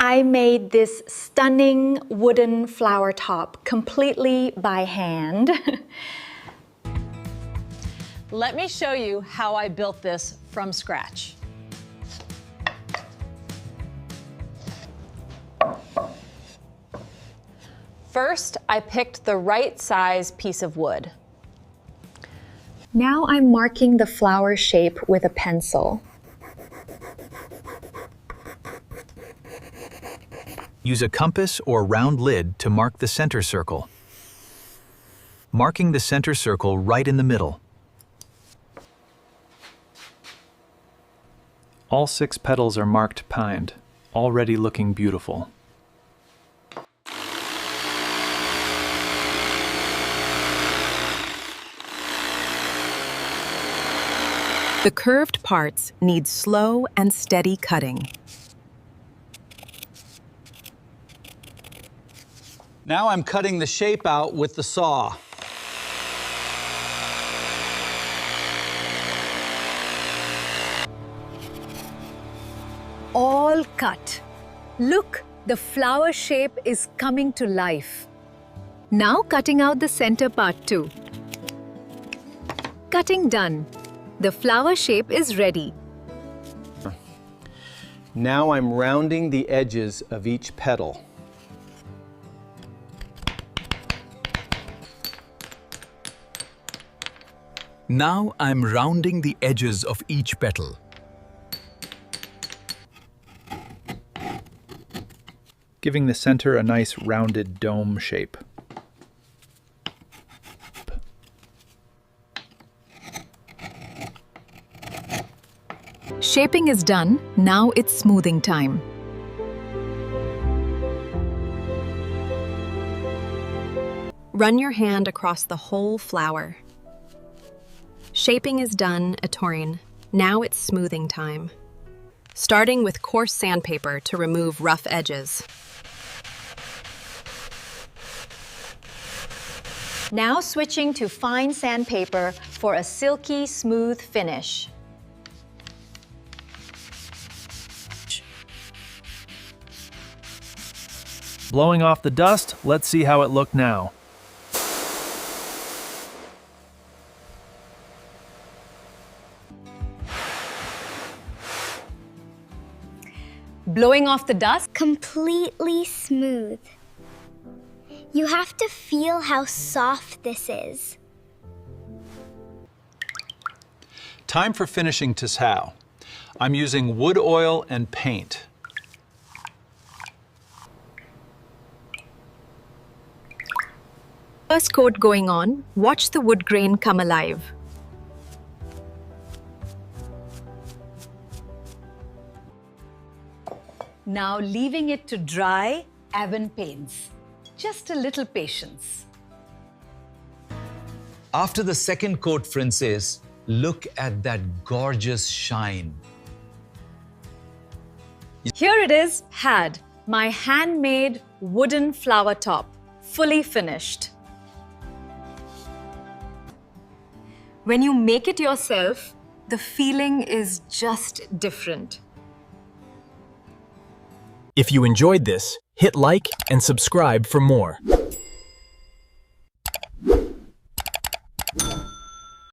I made this stunning wooden flower top completely by hand. Let me show you how I built this from scratch. First, I picked the right size piece of wood. Now I'm marking the flower shape with a pencil. Use a compass or round lid to mark the center circle. Marking the center circle right in the middle. All 6 petals are marked pined, already looking beautiful. The curved parts need slow and steady cutting. Now I'm cutting the shape out with the saw. All cut. Look, the flower shape is coming to life. Now cutting out the center part too. Cutting done. The flower shape is ready. Now I'm rounding the edges of each petal. Now I'm rounding the edges of each petal. Giving the center a nice rounded dome shape. Shaping is done, now it's smoothing time. Run your hand across the whole flower. Shaping is done, Atorin. Now it's smoothing time. Starting with coarse sandpaper to remove rough edges. Now switching to fine sandpaper for a silky, smooth finish. Blowing off the dust, let's see how it looked now. Blowing off the dust? Completely smooth. You have to feel how soft this is. Time for finishing Tisao. I'm using wood oil and paint. First coat going on, watch the wood grain come alive. Now leaving it to dry, Avon paints. Just a little patience. After the second coat, Frances, look at that gorgeous shine. Here it is, had my handmade wooden flower top, fully finished. When you make it yourself, the feeling is just different. If you enjoyed this, hit like and subscribe for more.